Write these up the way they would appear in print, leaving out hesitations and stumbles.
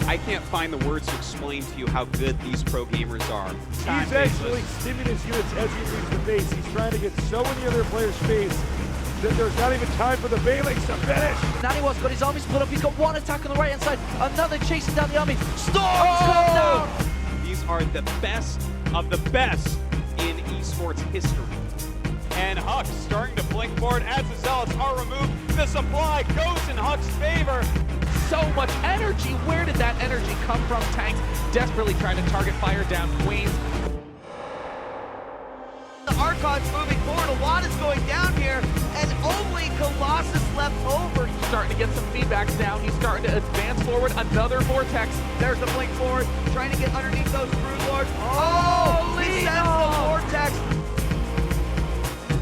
I can't find the words to explain to you how good these pro gamers are. He's actually stimming his units as he leaves the base. He's trying to get so many other players' space that there's not even time for the Bailings to finish. Naniwa's got his army split up. He's got one attack on the right-hand side. Another chasing down the army. Storms come down. These are the best of the best in esports history. And Huck's starting to blink forward as the Zealots are removed. The supply goes in Huck's favor. So much energy. Where did that energy come from? Tanks desperately trying to target fire down Queens. The Archon's moving forward. A lot is going down here, and only Colossus left over. He's starting to get some feedbacks down. He's starting to advance forward. Another vortex. There's the blink forward, trying to get underneath those Brood Lords. Oh, he sends the vortex.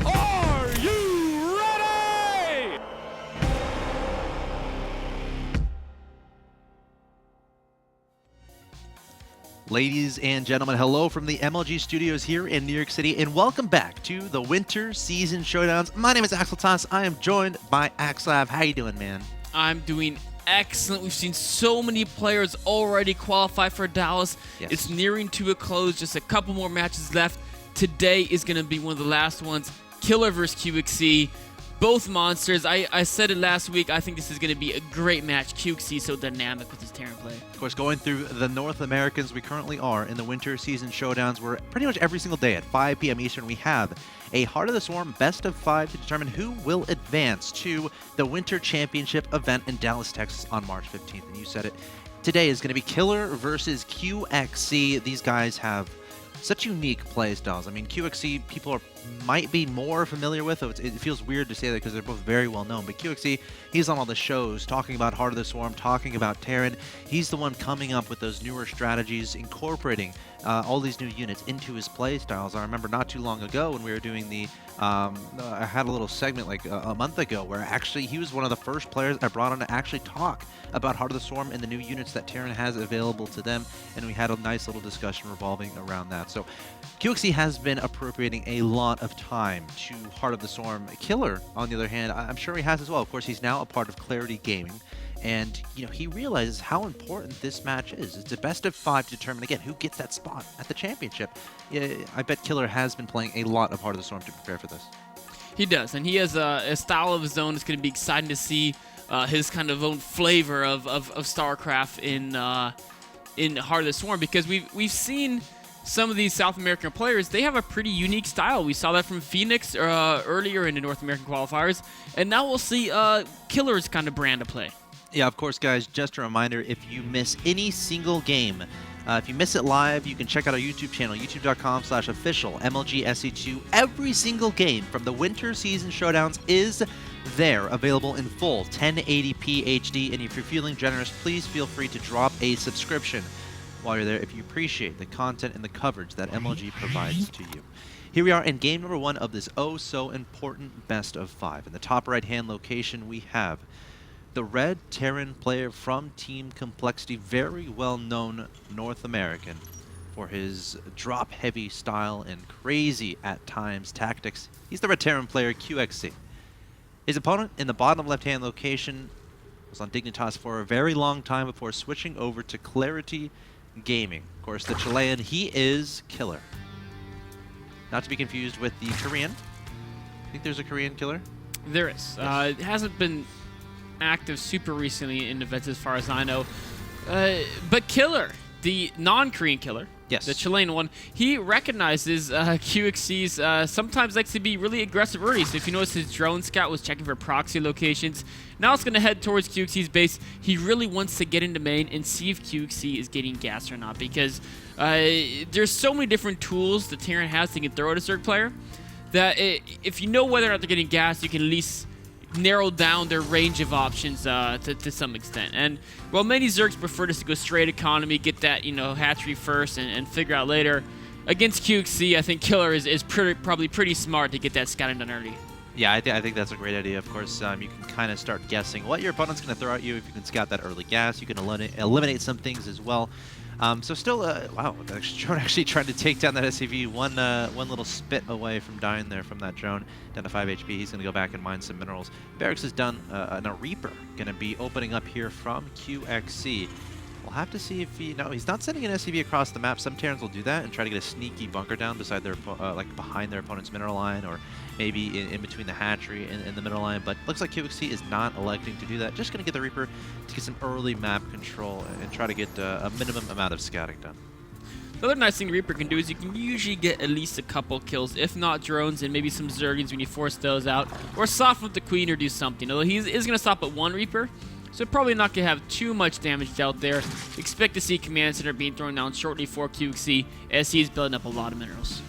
Are you ready? Ladies and gentlemen, hello from the MLG studios here in New York City, and welcome back to the Winter Season Showdowns. My name is axeltoss. I am joined by axslav. How you doing, man? I'm doing excellent. We've seen so many players already qualify for Dallas. Yes. It's nearing to a close. Just a couple more matches left. Today is going to be one of the last ones. Killer versus QXC. Both monsters. I said it last week. I think this is going to be a great match. QXC so dynamic with his Terran play. Of course, going through the North Americans, we currently are in the Winter Season Showdowns, where pretty much every single day at 5 p.m. Eastern, we have a Heart of the Swarm best of 5 to determine who will advance to the Winter Championship event in Dallas, Texas on March 15th. And you said it. Today is going to be Killer versus QXC. These guys have such unique play styles. I mean, QXC people might be more familiar with. It feels weird to say that because they're both very well known. But QXC, he's on all the shows talking about Heart of the Swarm, talking about Terran. He's the one coming up with those newer strategies, incorporating all these new units into his play styles. I remember not too long ago when we were doing the I had a little segment like a month ago where actually he was one of the first players I brought on to actually talk about Heart of the Swarm and the new units that Terran has available to them, and we had a nice little discussion revolving around that. So QXC has been appropriating a lot of time to Heart of the Swarm. Killer, on the other hand, I'm sure he has as well. Of course, he's now a part of Clarity Gaming, and he realizes how important this match is. It's a best of 5 to determine again who gets that spot at the championship. Yeah, I bet Killer has been playing a lot of Heart of the Swarm to prepare for this. He does, and he has a style of his own. It's going to be exciting to see his kind of own flavor of StarCraft in Heart of the Swarm, because we've seen some of these South American players. They have a pretty unique style. We saw that from Phoenix earlier in the North American qualifiers, and now we'll see Killer's kind of brand of play. Yeah, of course, guys, just a reminder, if you miss any single game, if you miss it live, you can check out our YouTube channel, youtube.com/official MLGSC2. Every single game from the Winter Season Showdowns is there, available in full 1080p HD, and if you're feeling generous, please feel free to drop a subscription while you're there if you appreciate the content and the coverage that MLG provides to you. Here we are in game number 1 of this oh-so-important best of 5. In the top right-hand location, we have the red Terran player from Team Complexity, very well-known North American for his drop-heavy style and crazy, at times, tactics. He's the red Terran player, QXC. His opponent in the bottom left-hand location was on Dignitas for a very long time before switching over to Clarity Gaming. Of course, the Chilean, he is Killer. Not to be confused with the Korean. I think there's a Korean Killer? There is. It hasn't been active super recently in events as far as I know. But Killer, the non-Korean Killer, yes, the Chilean one, he recognizes QXC's sometimes likes to be really aggressive early. So if you notice, his drone scout was checking for proxy locations. Now it's going to head towards QXC's base. He really wants to get into main and see if QXC is getting gas or not, because there's so many different tools the Terran has to can throw at a Zerg player that if you know whether or not they're getting gas, you can at least narrow down their range of options to some extent. And while many Zergs prefer just to go straight economy, get that hatchery first and figure out later, against QXC, I think Killer is probably pretty smart to get that scouting done early. Yeah, I think that's a great idea. Of course, you can kind of start guessing what your opponent's going to throw at you. If you can scout that early gas, you can eliminate some things as well. So still, wow, the drone actually tried to take down that SCV. One little spit away from dying there from that drone. Down to 5 HP. He's going to go back and mine some minerals. Barracks is done, and a Reaper going to be opening up here from QXC. We'll have to see if he... No, he's not sending an SCV across the map. Some Terrans will do that and try to get a sneaky bunker down beside their, like behind their opponent's mineral line, or maybe in between the hatchery and the mineral line. But looks like QXC is not electing to do that. Just going to get the Reaper to get some early map control and try to get a minimum amount of scouting done. The other nice thing the Reaper can do is you can usually get at least a couple kills, if not drones, and maybe some Zergings when you force those out, or soften with the Queen or do something. Although he is going to stop at one Reaper, so probably not going to have too much damage dealt there. Expect to see Command Center being thrown down shortly for QXC as he's building up a lot of minerals.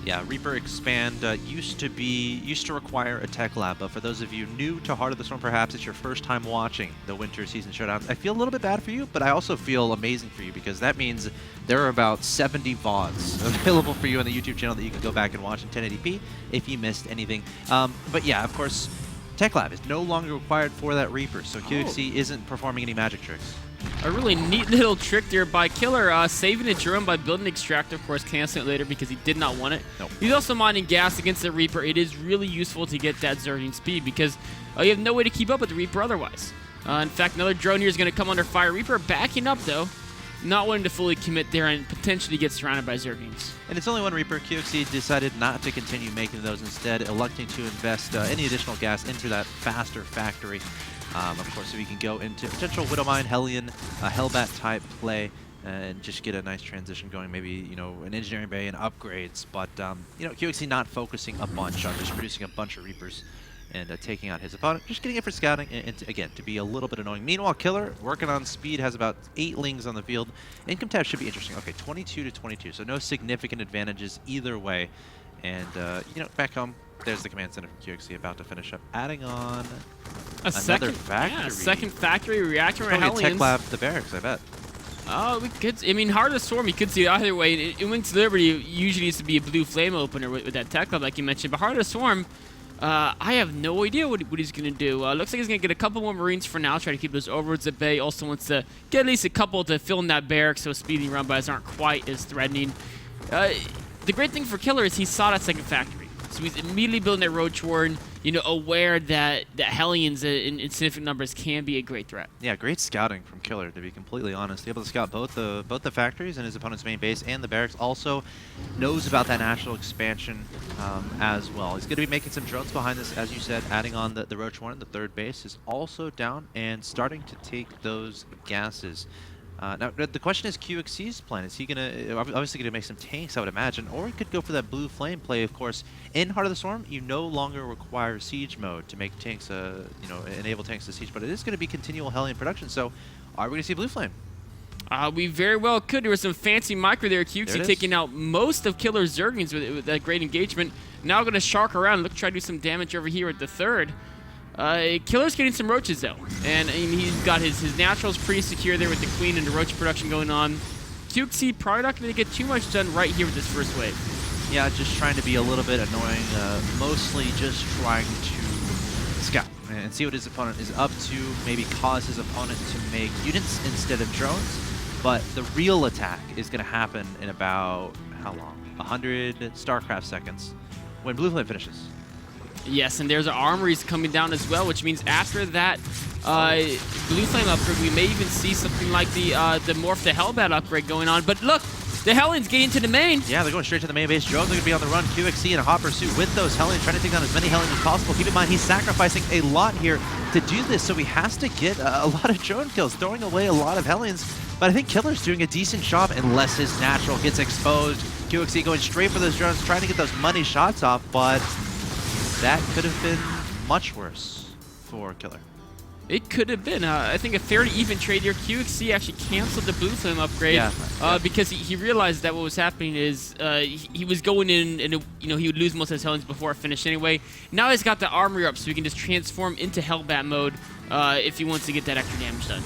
Yeah, Reaper Expand used to require a tech lab, but for those of you new to Heart of the Storm, perhaps it's your first time watching the Winter Season Showdowns, I feel a little bit bad for you, but I also feel amazing for you because that means there are about 70 VODs available for you on the YouTube channel that you can go back and watch in 1080p if you missed anything. But yeah, of course, tech lab is no longer required for that Reaper, so QXC isn't performing any magic tricks. A really neat little trick there by Killer, saving a drone by building an extractor, of course, canceling it later because he did not want it. Nope. He's also mining gas against the Reaper. It is really useful to get that Zerging speed because you have no way to keep up with the Reaper otherwise. In fact, another drone here is going to come under fire. Reaper backing up, though, not wanting to fully commit there and potentially get surrounded by Zergings. And it's only one Reaper. QXC decided not to continue making those, instead electing to invest any additional gas into that faster factory. Of course, so we can go into potential Widowmine, Hellion, Hellbat type play, and just get a nice transition going. Maybe, you know, an engineering bay and upgrades. But, you know, QXC not focusing a bunch on just producing a bunch of Reapers and taking out his opponent. Just getting it for scouting and again, to be a little bit annoying. Meanwhile, Killer, working on speed, has about 8 lings on the field. Income tab should be interesting. Okay, 22 to 22, so no significant advantages either way. And, you know, back home, there's the command center from QXC about to finish up, adding on another factory. Yeah, a second factory reactor. Probably a tech lab, the barracks, I bet. Oh, we could. I mean, Heart of the Storm, you could see it either way. In Wings Liberty, it usually needs to be a blue flame opener with that tech lab, like you mentioned. But Heart of the Storm, I have no idea what he's going to do. Looks like he's going to get a couple more Marines for now, try to keep those overlords at bay. Also wants to get at least a couple to fill in that barracks so speeding run-bys aren't quite as threatening. The great thing for Killer is he saw that second factory. So he's immediately building that Roach Warren, you know, aware that Hellions in significant numbers can be a great threat. Yeah, great scouting from Killer, to be completely honest. Able to scout both the factories and his opponent's main base and the barracks. Also knows about that national expansion as well. He's going to be making some drones behind this, as you said, adding on the Roach Warren. The third base is also down and starting to take those gases. Now, the question is QXC's plan. Is he going to, obviously going to make some tanks, I would imagine, or he could go for that blue flame play, of course. In Heart of the Storm, you no longer require siege mode to make tanks, you know, enable tanks to siege, but it is going to be continual Hellion production, so are we going to see blue flame? We very well could. There was some fancy micro there. QXC taking out most of Killer's Zerglings with that great engagement. Now going to shark around, look, try to do some damage over here at the third. Killer's getting some roaches though, and he's got his naturals pretty secure there with the Queen and the roach production going on. QXC probably not going to get too much done right here with this first wave. Yeah, just trying to be a little bit annoying, mostly just trying to scout and see what his opponent is up to, maybe cause his opponent to make units instead of drones. But the real attack is going to happen in about, how long? 100 STARCRAFT seconds when blue flame finishes. Yes, and there's armories coming down as well, which means after that blue flame upgrade, we may even see something like the Morph the Hellbat upgrade going on. But look, the Hellions getting to the main. Yeah, they're going straight to the main base. Drones are going to be on the run. QXC in a hot pursuit with those Hellions, trying to take down as many Hellions as possible. Keep in mind, he's sacrificing a lot here to do this, so he has to get a lot of drone kills, throwing away a lot of Hellions. But I think Killer's doing a decent job unless his natural gets exposed. QXC going straight for those drones, trying to get those money shots off, but that could have been much worse for Killer. It could have been. I think a fairly even trade here. QXC actually canceled the blue flame upgrade because he realized that what was happening is he was going in and you know, he would lose most of his Hellions before it finished anyway. Now he's got the armory up, so he can just transform into Hellbat mode if he wants to get that extra damage done.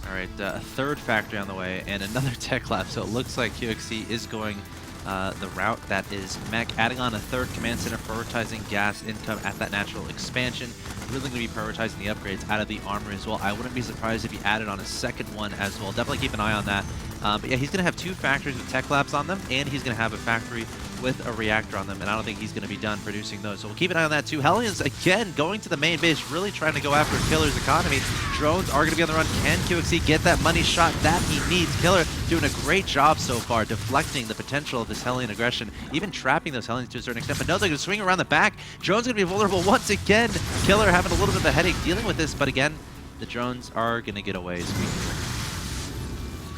All right, a third factory on the way and another tech lab. So it looks like QXC is going the route that is mech, adding on a third command center, prioritizing gas income at that natural expansion. Really going to be prioritizing the upgrades out of the armor as well. I wouldn't be surprised if he added on a second one as well. Definitely keep an eye on that. But yeah, he's going to have 2 factories with tech labs on them, and he's going to have a factory with a reactor on them, and I don't think he's going to be done producing those. So we'll keep an eye on that too. Hellions, again, going to the main base, really trying to go after Killer's economy. Drones are going to be on the run. Can QXC get that money shot that he needs? Killer doing a great job so far, deflecting the potential of this Hellion aggression, even trapping those Hellions to a certain extent. But no, they're going to swing around the back. Drone's going to be vulnerable once again. Killer having a little bit of a headache dealing with this, but again, the drones are going to get away.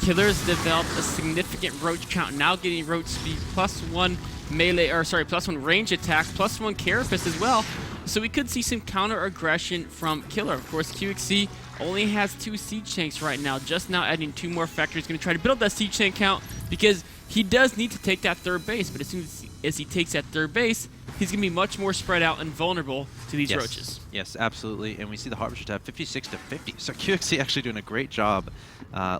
Killer's developed a significant roach count, now getting roach speed, +1 melee, or sorry, +1 range attack, +1 carapace as well. So we could see some counter aggression from Killer. Of course, QXC only has 2 siege tanks right now, just now adding 2 more factories. Going to try to build that siege tank count because he does need to take that 3rd base, but as soon as he takes that 3rd base, he's going to be much more spread out and vulnerable to these roaches. Yes, absolutely. And we see the Harvester tab 56 to 50. So QXC actually doing a great job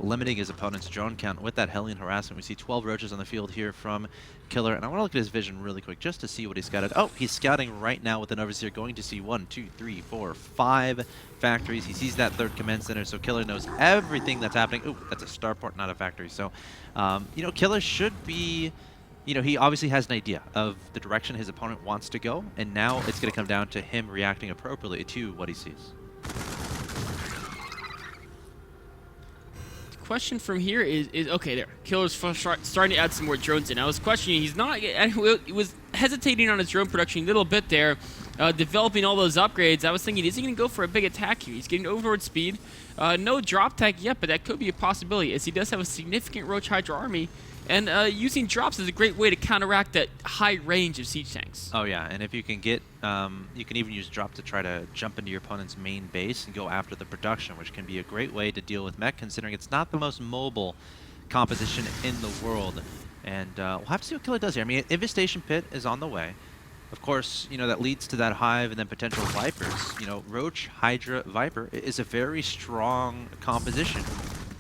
limiting his opponent's drone count with that Hellion harassment. We see 12 roaches on the field here from Killer. And I want to look at his vision really quick just to see what he's scouted. Oh, he's scouting right now with an overseer, going to see 1, 2, 3, 4, 5 factories. He sees that 3rd command center, so Killer knows everything that's happening. Ooh, that's a starport, not a factory. So, you know, Killer should be... You know, he obviously has an idea of the direction his opponent wants to go, and now it's going to come down to him reacting appropriately to what he sees. The question from here is okay, there. Killer's starting to add some more drones in. I was questioning, he was hesitating on his drone production a little bit there, developing all those upgrades. I was thinking, is he going to go for a big attack here? He's getting overlord speed. No drop tech yet, but that could be a possibility, as he does have a significant Roach Hydra army. And using drops is a great way to counteract that high range of siege tanks. Oh yeah, and if you can get, you can even use drop to try to jump into your opponent's main base and go after the production, which can be a great way to deal with mech, considering it's not the most mobile composition in the world. And we'll have to see what Killer does here. I mean, Infestation Pit is on the way. Of course, you know, that leads to that Hive and then potential Vipers. You know, Roach, Hydra, Viper is a very strong composition.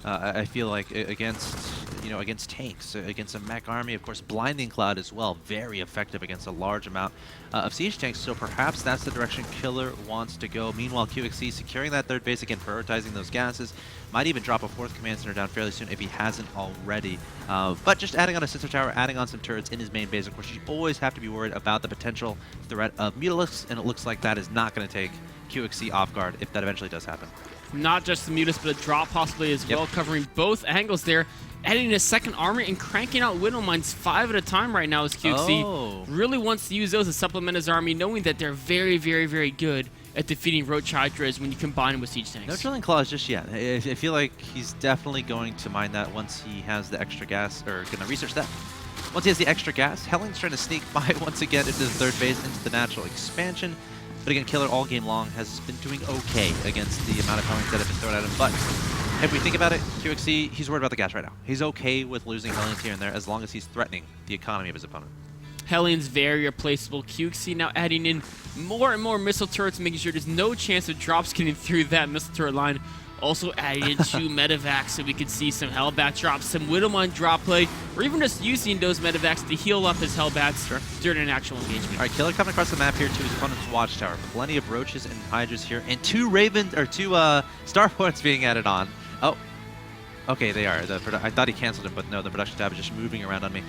I feel like against, you know, against tanks, against a mech army. Of course, Blinding Cloud as well, very effective against a large amount of siege tanks. So perhaps that's the direction Killer wants to go. Meanwhile, QXC securing that 3rd base, again, prioritizing those gases. Might even drop a 4th command center down fairly soon if he hasn't already. But just adding on a sensor tower, adding on some turrets in his main base. Of course, you always have to be worried about the potential threat of Mutalisks, and it looks like that is not going to take QXC off guard if that eventually does happen. Not just the Mutas, but a drop possibly as well, covering both angles there. Adding a 2nd armor and cranking out Widow Mines 5 at a time right now as QXC really wants to use those to supplement his army, knowing that they're very, very, very good at defeating Roach Hydras when you combine them with siege tanks. No drilling claws just yet. I feel like he's definitely going to mine that once he has the extra gas, or going to research that. Once he has the extra gas, Hellion's trying to sneak by once again into the 3rd base, into the natural expansion. But again, Killer all game long has been doing okay against the amount of Hellions that have been thrown at him. But if we think about it, QXC, he's worried about the gas right now. He's okay with losing Hellions here and there as long as he's threatening the economy of his opponent. Hellion's very replaceable. QXC now adding in more and more missile turrets, making sure there's no chance of drops getting through that missile turret line. Also adding in 2 medevacs so we could see some Hellbat drops, some Widowmine drop play, or even just using those medevacs to heal up his Hellbats during an actual engagement. All right, Killer coming across the map here to his opponent's watchtower. Plenty of roaches and hydras here, and 2 Ravens or 2 starports being added on. Oh, okay, they are. I thought he canceled it, but no, the production tab is just moving around on me.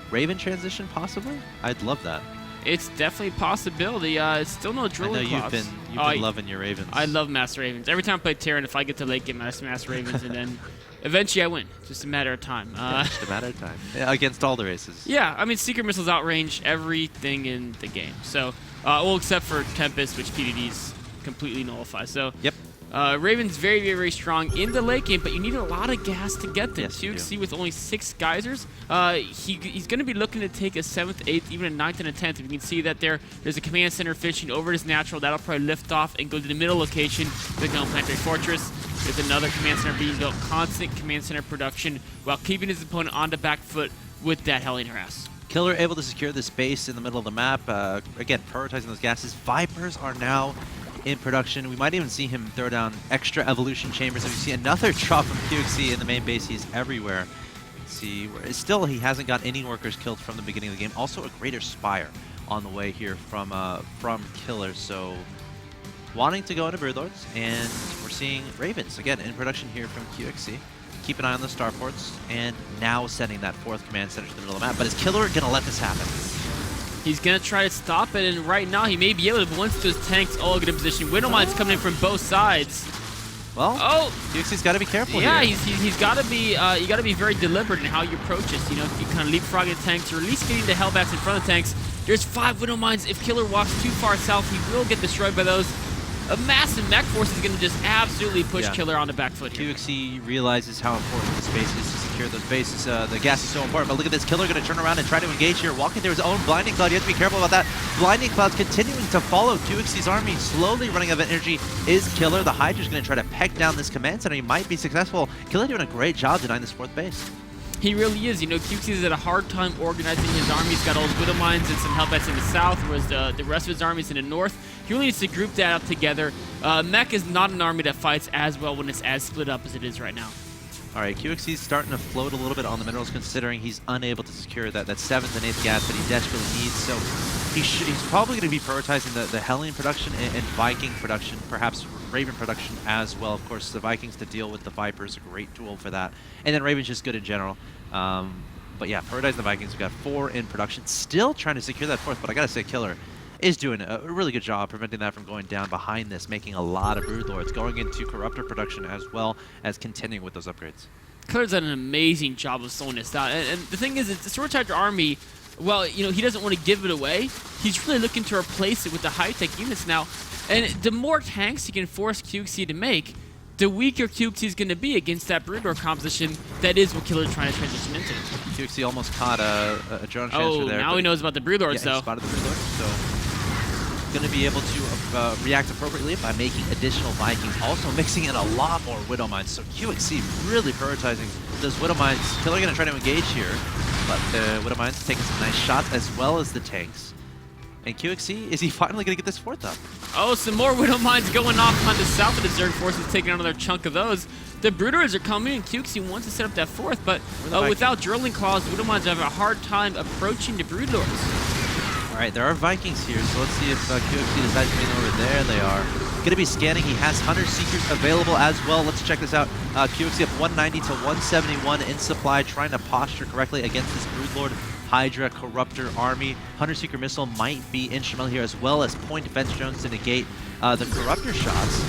Raven transition, possibly? I'd love that. It's definitely a possibility. It's still no drilling claws. You've been loving your Ravens. I love Master Ravens. Every time I play Terran, if I get to late game, I Master Ravens, and then eventually I win. Just a matter of time. Yeah, just a matter of time. Yeah, against all the races. Yeah, I mean, Secret Missiles outrange everything in the game. So, well, except for Tempest, which PDDs completely nullify. So, yep. Raven's very, very, very strong in the late game, but you need a lot of gas to get them. Yes, 2XC with only 6 geysers. He's going to be looking to take a 7th, 8th, even a 9th and a 10th. You can see that there's a command center fishing over his natural. That'll probably lift off and go to the middle location. They're going to Planetary Fortress. There's another command center being built. Constant command center production while keeping his opponent on the back foot with that Hellion harass. Killer able to secure this base in the middle of the map. Again, prioritizing those gases. Vipers are now in production. We might even see him throw down extra evolution chambers. And we see another drop from QXC in the main base. He's everywhere. See, still he hasn't got any workers killed from the beginning of the game. Also a Greater Spire on the way here from Killer. So wanting to go into Broodlords, and we're seeing Ravens, again, in production here from QXC. Keep an eye on the starports, and now sending that 4th command center to the middle of the map. But is Killer going to let this happen? He's going to try to stop it, and right now he may be able to, but once those tanks all get in position, Widowmine's coming in from both sides. Well, QXC's got to be careful here. Yeah, he's got to be, you got to be very deliberate in how you approach this. You know, if you kind of leapfrogging the tanks, or at least getting the Hellbats in front of the tanks. There's 5 Widowmines. If Killer walks too far south, he will get destroyed by those. A massive mech force is going to just absolutely push Killer on the back foot here. QXC realizes how important this base is to secure those bases. The gas is so important, but look at this. Killer going to turn around and try to engage here, walking through his own Blinding Cloud. You have to be careful about that. Blinding Cloud's continuing to follow QXC's army, slowly running out of energy. Is Killer. The Hydra's going to try to peck down this command center. He might be successful. Killer doing a great job denying this 4th base. He really is. You know, QXC has had a hard time organizing his army. He's got all his Widowmines and some Hellbats in the south, whereas the rest of his army is in the north. He really needs to group that up together. Mech is not an army that fights as well when it's as split up as it is right now. All right, QXC's starting to float a little bit on the minerals, considering he's unable to secure that 7th and 8th gas that he desperately needs. So he's probably going to be prioritizing the Hellion production and Viking production, perhaps Raven production as well. Of course, the Vikings to deal with the Vipers, a great tool for that. And then Raven's just good in general. But yeah, prioritize the Vikings. We've got 4 in production, still trying to secure that 4th, but I gotta say, Killer is doing a really good job preventing that from going down behind this, making a lot of Broodlords, going into Corruptor production as well as continuing with those upgrades. Killer's done an amazing job of slowing this down. And the thing is, the Sword Tiger army, well, you know, he doesn't want to give it away. He's really looking to replace it with the high-tech units now. And the more tanks he can force QXC to make, the weaker QXC is going to be against that Broodlord composition. That is what Killer's trying to transition into. QXC almost caught a drone transfer there. Oh, now he knows about the Broodlords, though. He spotted the Broodlords, so going to be able to react appropriately by making additional Vikings, also mixing in a lot more Widowmines. So QXC really prioritizing those Widowmines. Killer going to try to engage here, but the Widowmines taking some nice shots as well as the tanks. And QXC, is he finally going to get this 4th up? Oh, some more Widowmines going off on the south of the Zerg forces, taking another chunk of those. The Broodlords are coming, and QXC wants to set up that 4th, but without Drilling Claws, Widowmines have a hard time approaching the Broodlords. All right, there are Vikings here, so let's see if QXC decides to bring over. There they are. Going to be scanning. He has Hunter Seekers available as well. Let's check this out. QXC up 190 to 171 in supply, trying to posture correctly against this Broodlord Hydra Corruptor army. Hunter Seeker missile might be instrumental here, as well as point defense drones to negate the Corruptor shots.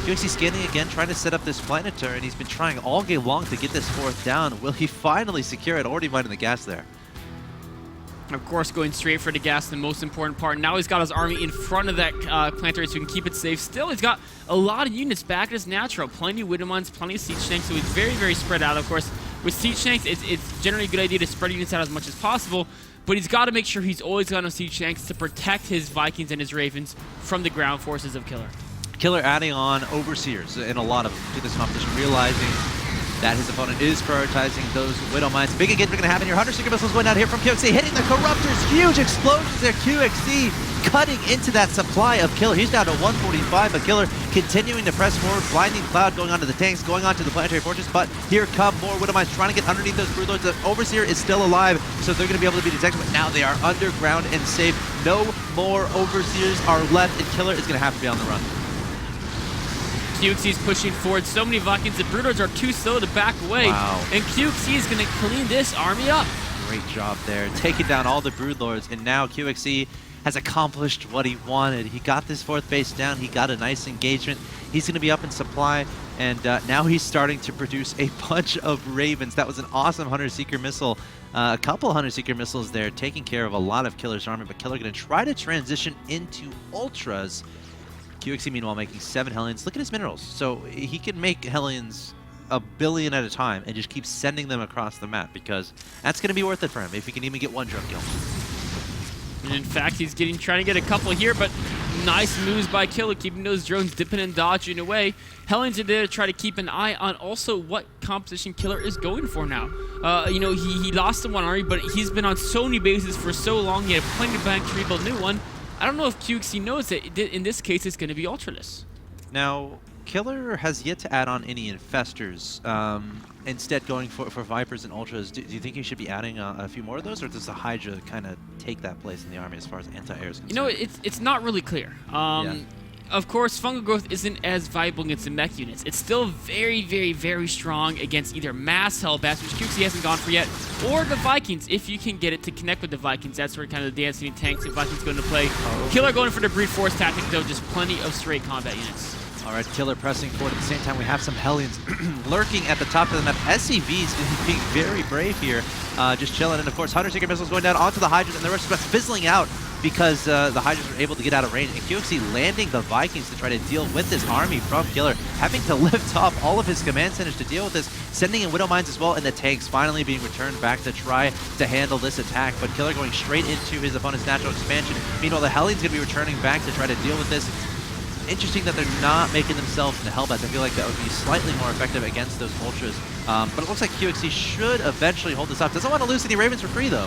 QXC scanning again, trying to set up this Planetary, and he's been trying all game long to get this 4th down. Will he finally secure it? Already minding the gas there. Of course, going straight for the gas, the most important part. Now he's got his army in front of that Planetary so he can keep it safe. Still, he's got a lot of units back as natural. Plenty of Widowmines, plenty of Siege Tanks, so he's very, very spread out. Of course, with Siege Tanks, it's generally a good idea to spread units out as much as possible, but he's got to make sure he's always got enough Siege Tanks to protect his Vikings and his Ravens from the ground forces of Killer. Killer adding on Overseers in a lot of to this competition, realizing that his opponent is prioritizing those Widowmines. Big engagement going to happen here. Hunter Seeker missiles going out here from QXC, hitting the Corruptors. Huge explosions there. QXC cutting into that supply of Killer. He's down to 145, but Killer continuing to press forward. Blinding Cloud going onto the tanks, going onto the Planetary Fortress, but here come more Widowmines trying to get underneath those Broodlords. The Overseer is still alive, so they're going to be able to be detected, but now they are underground and safe. No more Overseers are left, and Killer is going to have to be on the run. QXC's pushing forward. So many Vikings. The Broodlords are too slow to back away. Wow. And QXC is going to clean this army up. Great job there. Taking down all the Broodlords, and now QXC has accomplished what he wanted. He got this 4th base down. He got a nice engagement. He's going to be up in supply, and now he's starting to produce a bunch of Ravens. That was an awesome Hunter Seeker missile. A couple Hunter Seeker missiles there, taking care of a lot of Killer's army, but Killer going to try to transition into Ultras. QXC, meanwhile, making 7 Hellions. Look at his minerals. So he can make Hellions a billion at a time and just keep sending them across the map, because that's going to be worth it for him if he can even get 1 drone kill. And in fact, he's trying to get a couple here, but nice moves by Killer, keeping those drones dipping and dodging away. Hellions are there to try to keep an eye on also what composition Killer is going for now. You know, he lost the one army, but he's been on so many bases for so long. He had plenty of bank to rebuild a new one. I don't know if QXC knows that in this case it's going to be Ultraless. Now, Killer has yet to add on any Infestors. Instead, going for Vipers and Ultras. Do you think he should be adding a few more of those, or does the Hydra kind of take that place in the army as far as anti-air is concerned? You know, it's not really clear. of course, fungal growth isn't as viable against the mech units. It's still very, very, very strong against either mass Hellbats, which QXC hasn't gone for yet, or the Vikings, if you can get it to connect with the Vikings. That's where kind of the dancing tanks and Vikings go into play. Killer going for the brute force tactic, though, just plenty of straight combat units. All right, Killer pressing forward. At the same time, we have some Hellions lurking at the top of the map. SCV's being very brave here, just chilling. And of course, Hunter Seeker missiles going down onto the Hydras, and the rest of us fizzling out because the Hydras were able to get out of range. And QXC landing the Vikings to try to deal with this army from Killer, having to lift off all of his command centers to deal with this, sending in Widow Mines as well, and the tanks finally being returned back to try to handle this attack. But Killer going straight into his opponent's natural expansion. Meanwhile, the Hellions going to be returning back to try to deal with this. Interesting that they're not making themselves into Hellbats. I feel like that would be slightly more effective against those Ultras. But it looks like QXC should eventually hold this up. Doesn't want to lose any Ravens for free, though.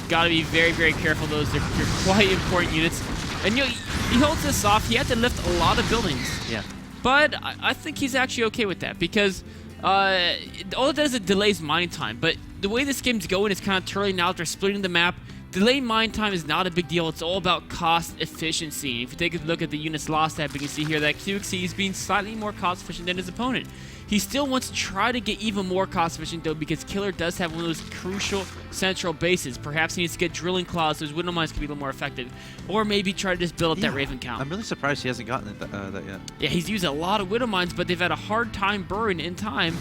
Got to be very, very careful. Those are quite important units. And you know, he holds this off. He had to lift a lot of buildings. Yeah. But I think he's actually okay with that because all it does is it delays mining time. But the way this game's going is kind of turning out. They're splitting the map. Delayed mine time is not a big deal. It's all about cost efficiency. If you take a look at the units lost tab, you can see here that QXC is being slightly more cost efficient than his opponent. He still wants to try to get even more cost efficient though, because Killer does have one of those crucial central bases. Perhaps he needs to get drilling claws so his Widow Mines can be a little more effective. Or maybe try to just build up that Raven count. I'm really surprised he hasn't gotten that yet. Yeah, he's used a lot of Widow Mines, but they've had a hard time burrowing in time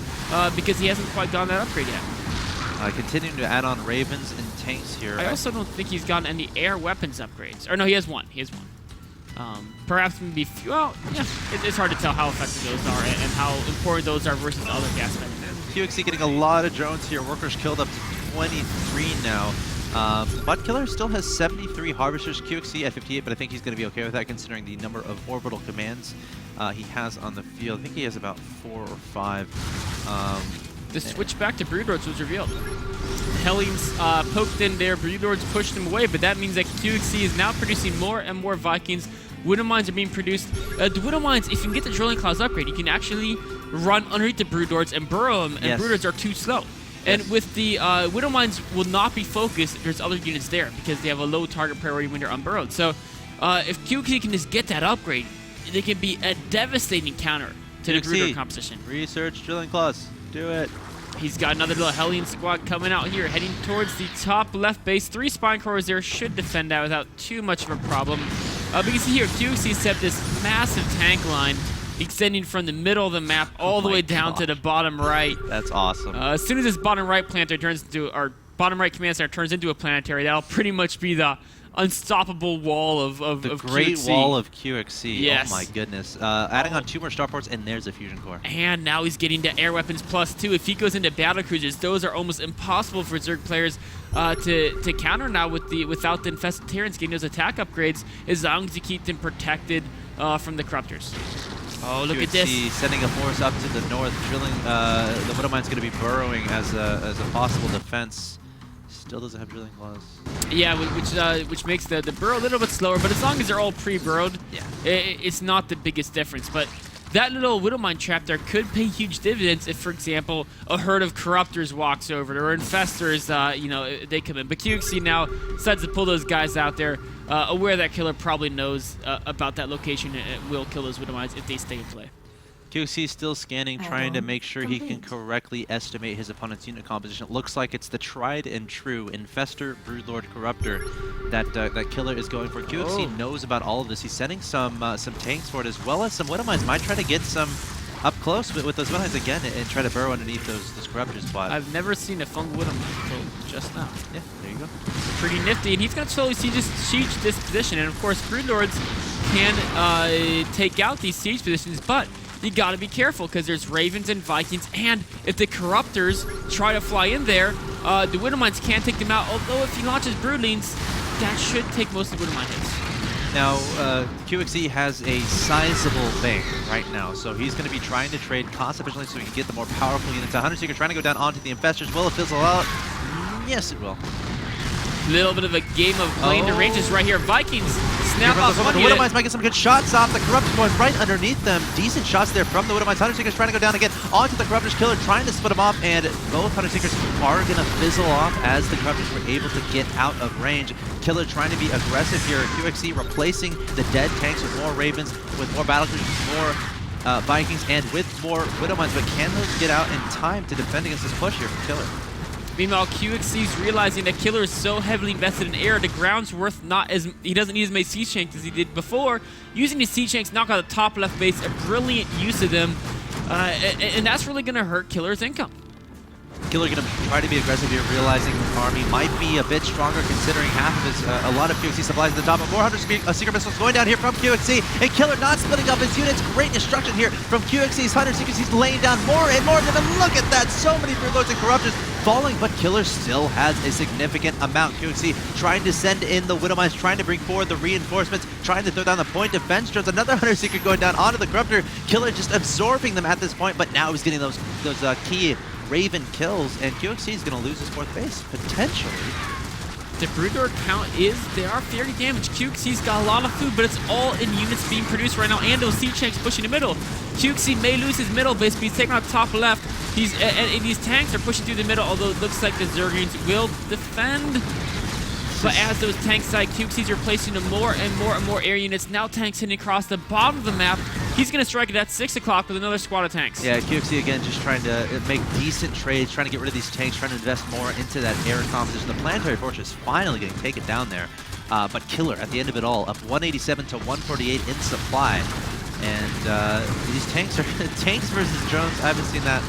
because he hasn't quite gotten that upgrade yet. Continuing to add on Ravens and tanks here. I also don't think he's gotten any air weapons upgrades. Or no, he has one. He has one. Perhaps maybe, well, yeah, it's hard to tell how effective those are and how important those are versus other gas methods. QXC getting a lot of drones here. Workers killed up to 23 now. But Killer still has 73 Harvesters. QXC at 58, but I think he's going to be okay with that considering the number of orbital commands he has on the field. I think he has about 4 or 5. The switch back to Broodlords was revealed. Hellions poked in there, Broodlords pushed them away, but that means that QXC is now producing more and more Vikings. Widow Mines are being produced. The Widow Mines, if you can get the Drilling Claws upgrade, you can actually run underneath the Broodlords and burrow them, and yes. Broodlords are too slow. And with the Widow Mines will not be focused if there's other units there, because they have a low target priority when they're unburrowed. So if QXC can just get that upgrade, they can be a devastating counter to the Broodlord composition. Research Drilling Claws. Do it. He's got another little Hellion squad coming out here, heading towards the top left base. 3 Spine Crawlers there should defend that without too much of a problem. But you can see here, QXC set this massive tank line extending from the middle of the map all the way down to the bottom right. That's awesome. As soon as this bottom right planter turns into, or bottom right command center turns into a planetary, that'll pretty much be the unstoppable wall of the great QXC. wall of QXC. Yes. Oh my goodness. Adding on 2 more starports, and there's a fusion core. And now he's getting to air weapons +2. If he goes into battle cruisers, those are almost impossible for Zerg players to counter now without the infested Terrans getting those attack upgrades, as long as you keep them protected from the Corruptors. Oh, look QXC at this. sending a force up to the north, drilling. The Widow Mine's going to be burrowing as a possible defense. Still doesn't have drilling claws. Yeah, which makes the burrow a little bit slower, but as long as they're all pre-burrowed, yeah, it's not the biggest difference. But that little Widow Mine trap there could pay huge dividends if, for example, a herd of Corruptors walks over it, or Infestors, they come in. But QXC now decides to pull those guys out there, aware that Killer probably knows about that location and will kill those Widow Mines if they stay in play. QXC still scanning, trying to make sure he can correctly estimate his opponent's unit composition. It looks like it's the tried and true Infestor, Broodlord, Corruptor that Killer is going for. QXC knows about all of this. He's sending some tanks for it, as well as some Widow Mines. Might try to get some up close with those Widow Mines again and try to burrow underneath those Corruptors. But I've never seen a fungal Widow Mine until just now. Yeah, there you go. Pretty nifty, and he's going to slowly siege this position. And of course, Broodlords can take out these siege positions, but you got to be careful because there's Ravens and Vikings, and if the Corruptors try to fly in there, the Widow Mines can't take them out, although if he launches Broodlings, that should take most of the Widow Mine hits. Now, QXC has a sizable bank right now, so he's going to be trying to trade cost efficiently so he can get the more powerful units. 100 Seeker trying to go down onto the Infestors. Will it fizzle out? Yes, it will. Little bit of a game of playing the ranges right here. Vikings Snap off one The unit. Widowmines might get some good shots off. The Corruptor's going right underneath them. Decent shots there from the Widowmines. Hunter Seeker's trying to go down again onto the Corruptor's Killer, trying to split him off, and both Hunter Seekers are going to fizzle off as the Corruptors were able to get out of range. Killer trying to be aggressive here. QXC replacing the dead tanks with more Ravens, with more Battlecruisers, more Vikings, and with more Widowmines, but can those get out in time to defend against this push here from Killer? Meanwhile, QXC's realizing that Killer is so heavily invested in air, the ground's worth not as, he doesn't need as many siege tanks as he did before. Using the siege tanks, knock out the top left base, a brilliant use of them, and that's really going to hurt Killer's income. Killer going to try to be aggressive here, realizing the army might be a bit stronger considering half of his, a lot of QXC supplies at the top, but 400 Seeker missiles going down here from QXC, and Killer not splitting up his units. Great destruction here from QXC's Hunter Seekers. He's laying down more and more of them, and look at that, so many Broodlords and Corruptors falling, but Killer still has a significant amount. QXC trying to send in the Widowmines, trying to bring forward the reinforcements, trying to throw down the point defense drones. Another Hunter Seeker going down onto the Corruptor. Killer just absorbing them at this point, but now he's getting those key Raven kills, and QXC is going to lose his 4th base, potentially. The Broodlord count is, they are fairly damaged. QXC's got a lot of food, but it's all in units being produced right now, and those siege tanks pushing the middle. QXC may lose his middle base, but he's taking out top left. He's and these tanks are pushing through the middle, although it looks like the Zerglings will defend. But as those tanks die, QXC's replacing them more and more and more air units. Now tanks hitting across the bottom of the map. He's going to strike it at 6 o'clock with another squad of tanks. Yeah, QXC again just trying to make decent trades, trying to get rid of these tanks, trying to invest more into that air composition. The Planetary Fortress finally getting taken down there. But Killer, at the end of it all, up 187 to 148 in supply. And these tanks are tanks versus drones. I haven't seen that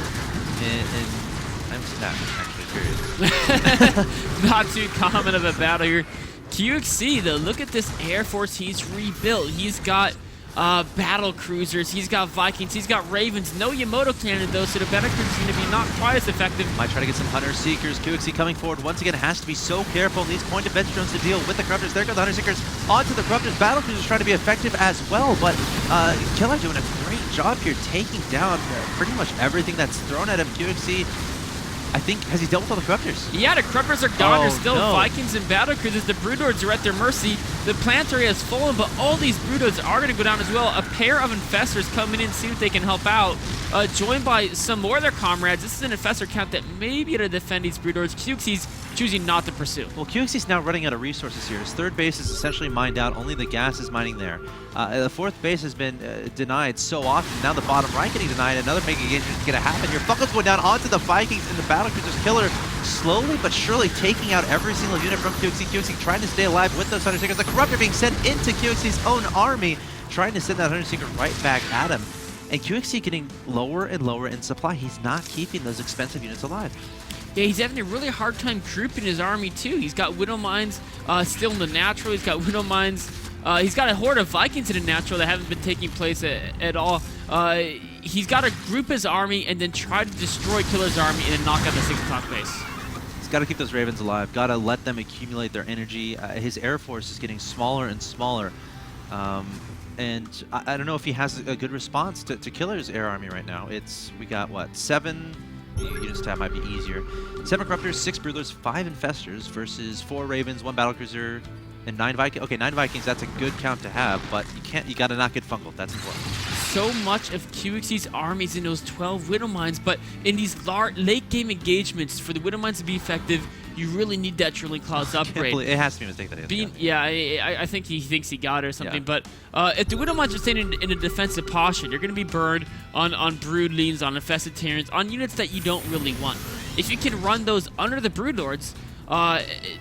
I haven't seen that, actually, period. Not too common of a battle here. QXC, though, look at this Air Force he's rebuilt. He's got battle cruisers, he's got Vikings, he's got Ravens. No Yamato cannon, though, so the battle cruiser is going to be not quite as effective. Might try to get some Hunter Seekers. QXC coming forward once again has to be so careful. Needs point defense drones to deal with the Corruptors. There go the Hunter Seekers onto the Corruptors. Battle cruisers trying to be effective as well, but Killer doing a great job here, taking down pretty much everything that's thrown at him. QXC, I think, has he dealt with all the Corruptors? Yeah, the Corruptors are gone. There's still no. Vikings and battle cruisers. The Broodlords are at their mercy. The Planetary has fallen, but all these Broodlords are going to go down as well. A pair of Infestors coming in, see if they can help out. Joined by some more of their comrades. This is an Infestor count that may be able to defend these Broodlords. QXC's choosing not to pursue. Well, QXC's now running out of resources here. His 3rd base is essentially mined out. Only the gas is mining there. The 4th base has been denied so often. Now the bottom right getting denied. Another mega engagement is going to happen here. Buckles going down onto the Vikings, and the Battlecruisers. Killer slowly but surely taking out every single unit from QXC. QXC trying to stay alive with those Hunter Seekers. The Corruptor being sent into QXC's own army, trying to send that Hunter Seeker right back at him. And QXC getting lower and lower in supply. He's not keeping those expensive units alive. Yeah, he's having a really hard time grouping his army, too. He's got Widowmines still in the natural. He's got Widowmines. He's got a horde of Vikings in the natural that haven't been taking place at all. He's got to group his army and then try to destroy Killer's army and then knock out the 6 o'clock base. He's got to keep those Ravens alive. Got to let them accumulate their energy. His Air Force is getting smaller and smaller. And I don't know if he has a good response to Killer's air army right now. We got, what, 7... Units tab might be easier. 7 Corruptors, 6 Broodlords, 5 Infestors versus 4 Ravens, 1 Battlecruiser, and 9 Vikings. Okay, 9 Vikings, that's a good count to have, but you gotta not get funkled. That's important. So much of QXC's armies in those 12 Widowmines, but in these late game engagements, for the Widowmines to be effective, you really need that Drilling Claws upgrade. It has to be a mistake that he has. Yeah, I think he thinks he got it or something, but if the Widowmines are staying in a defensive posture, you're going to be burned on Broodlings, on Infested Terrans, on units that you don't really want. If you can run those under the Broodlords,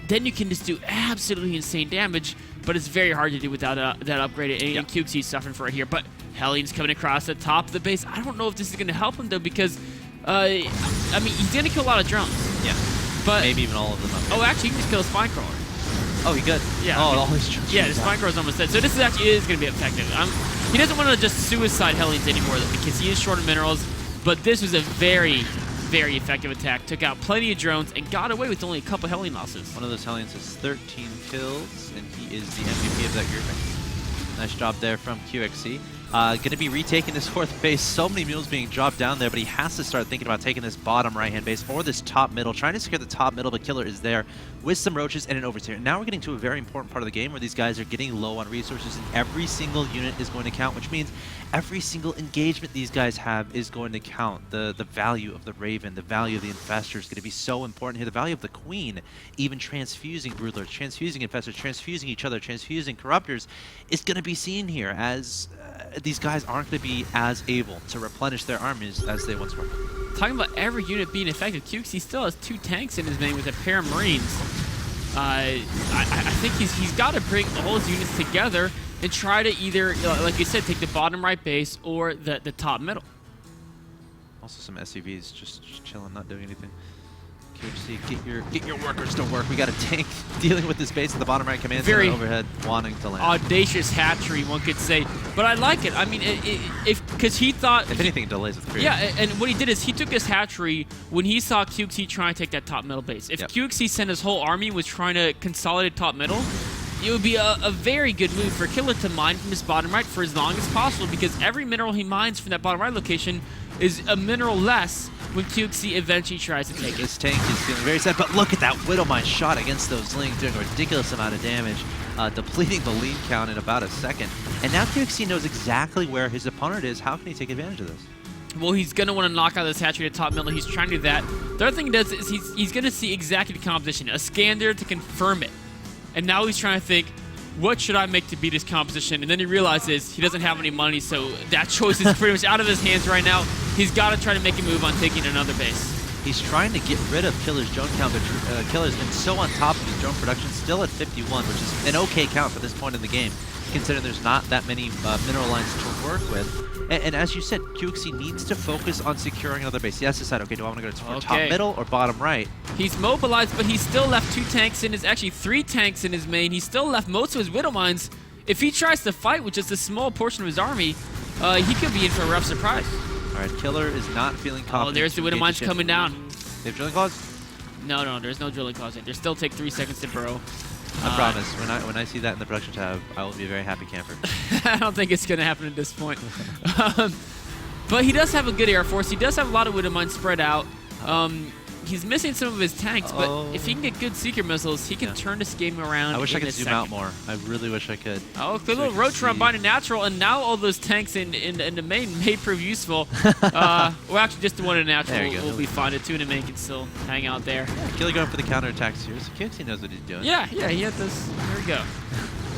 then you can just do absolutely insane damage, but it's very hard to do without that upgrade, and QXC's suffering for it here. But Hellion's coming across the top of the base. I don't know if this is going to help him, though, because, I mean, he's going to kill a lot of drones. Yeah. But maybe even all of them. Oh, actually, he can just kill a Spine Crawler. Oh, he could? Yeah. Oh, all his drones. Yeah, the Spine Crawler's almost dead. So this is actually going to be effective. He doesn't want to just suicide Hellions anymore, though, because he is short of minerals. But this was a very, very effective attack. Took out plenty of drones and got away with only a couple Hellion losses. One of those Hellions has 13 kills, and he is the MVP of that grouping. Nice job there from QXC. Going to be retaking this 4th base. So many mules being dropped down there, but he has to start thinking about taking this bottom right-hand base or this top middle, trying to secure the top middle, but Killer is there with some roaches and an overseer. Now we're getting to a very important part of the game where these guys are getting low on resources, and every single unit is going to count, which means every single engagement these guys have is going to count. The value of the Raven, the value of the Infestor is going to be so important here. The value of the Queen, even transfusing Broodlords, transfusing Infestors, transfusing each other, transfusing Corruptors, is going to be seen here as these guys aren't going to be as able to replenish their armies as they once were. Talking about every unit being effective, QXC still has 2 tanks in his main with a pair of Marines. I think he's got to bring all his units together and try to either, like you said, take the bottom right base or the top middle. Also some SCVs just chilling, not doing anything. QXC, get your workers to work. We got a tank dealing with this base at the bottom right command center overhead, wanting to land. Audacious hatchery, one could say, but I like it. I mean, because he thought, if anything, it delays the crew. Yeah, and what he did is he took his hatchery when he saw QXC trying to take that top middle base. If QXC sent his whole army was trying to consolidate top middle, it would be a very good move for Killer to mine from his bottom right for as long as possible, because every mineral he mines from that bottom right location is a mineral less when QXC eventually tries to take it. This tank is feeling very sad, but look at that Widowmine shot against those Lings, doing a ridiculous amount of damage, depleting the lean count in about a second. And now QXC knows exactly where his opponent is. How can he take advantage of this? Well, he's going to want to knock out this hatchery to top middle. He's trying to do that. The other thing he does is he's going to see exactly the composition, a scanner to confirm it. And now he's trying to think, what should I make to beat his composition? And then he realizes he doesn't have any money, so that choice is pretty much out of his hands right now. He's got to try to make a move on taking another base. He's trying to get rid of Killer's drone count, but Killer's been so on top of his drone production, still at 51, which is an okay count for this point in the game, considering there's not that many mineral lines to work with. And as you said, QXC needs to focus on securing another base. He has to decide, okay, do I want to go to top middle or bottom right? He's mobilized, but he's still left 2 tanks in his, actually 3 tanks in his main. He still left most of his Widow Mines. If he tries to fight with just a small portion of his army, he could be in for a rough surprise. All right, Killer is not feeling confident. Oh, there's the Widow Mines coming down. They have drilling claws? No, there's no drilling claws yet. They still take 3 seconds to burrow. I promise, when I see that in the production tab, I will be a very happy camper. I don't think it's going to happen at this point. But he does have a good air force. He does have a lot of Widow Mines spread out. He's missing some of his tanks, but if he can get good Seeker missiles, he can turn this game around. I wish I could zoom out more. I really wish I could. Oh, good little roach run by the natural, and now all those tanks in the main may prove useful. Well, actually, just the one in the natural will be fine. The 2 in the main can still hang out there. Yeah, Killer going for the counterattacks here, so QXC knows what he's doing. Yeah, he had this. There we go.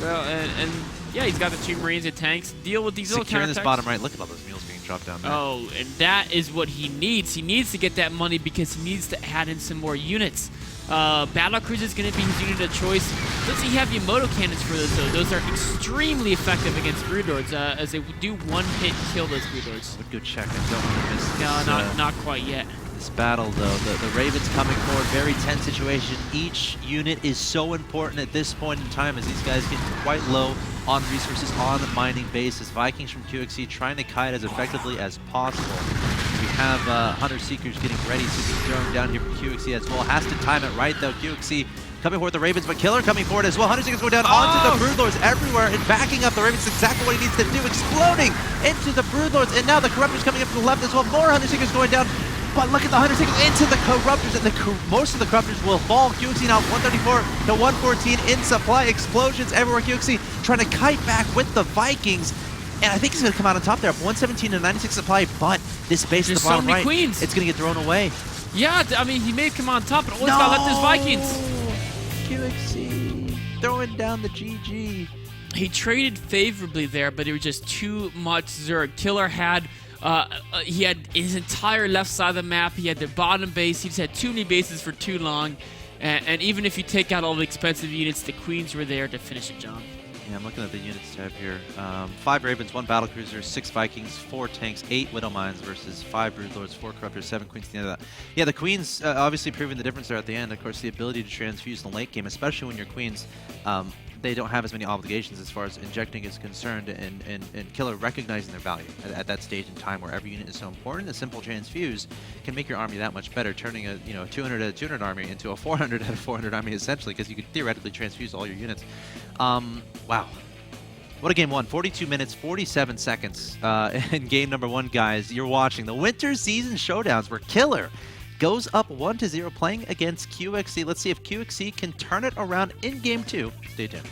Well, and yeah, he's got the 2 Marines and tanks. Deal with these little counterattacks. Securing this bottom right. Look at all those mules being dropped down there. Oh, and that is what he needs. He needs to get that money because he needs to add in some more units. Battle Cruiser is going to be his unit of choice. Does he have the Emoto cannons for those, though? Those are extremely effective against Broodlords, as they do one-hit kill those Broodlords. Would go check. I don't want to miss this. No, not quite yet. This battle, though, the Ravens coming forward, very tense situation. Each unit is so important at this point in time as these guys get quite low on resources on the mining basis. Vikings from QXC trying to kite as effectively as possible. We have Hunter Seekers getting ready to be thrown down here from QXC as well. Has to time it right, though. QXC coming forward, the Ravens, but Killer coming forward as well. Hunter Seekers go down onto the Broodlords everywhere and backing up the Ravens. Exactly what he needs to do, exploding into the Broodlords. And now the Corruptors coming up from the left as well. More Hunter Seekers going down. But look at the Hunter Seekers into the Corruptors, and most of the Corruptors will fall. QXC now 134 to 114 in supply. Explosions everywhere. QXC trying to kite back with the Vikings. And I think he's going to come out on top there. 117 to 96 supply, but this base at the bottom right, queens. It's going to get thrown away. Yeah, I mean, he may come on top, but always got to let those Vikings. QXC throwing down the GG. He traded favorably there, but it was just too much Zerg. Killer had... he had his entire left side of the map. He had the bottom base. He just had too many bases for too long. And even if you take out all the expensive units, the Queens were there to finish the job. Yeah, I'm looking at the units tab here. 5 Ravens, 1 Battlecruiser, 6 Vikings, 4 tanks, 8 Widow Mines versus 5 Broodlords, 4 Corruptors, 7 Queens at the end of that. Yeah, the Queens obviously proving the difference there at the end. Of course, the ability to transfuse in the late game, especially when your Queens... they don't have as many obligations as far as injecting is concerned, and Killer recognizing their value at that stage in time where every unit is so important. A simple transfuse can make your army that much better, turning a 200 out of 200 army into a 400 out of 400 army essentially, because you could theoretically transfuse all your units. Wow. What a game one. 42 minutes, 47 seconds in game number one, guys. You're watching the Winter Season Showdowns where Killer goes up 1-0 playing against QXC. Let's see if QXC can turn it around in game two. Stay tuned.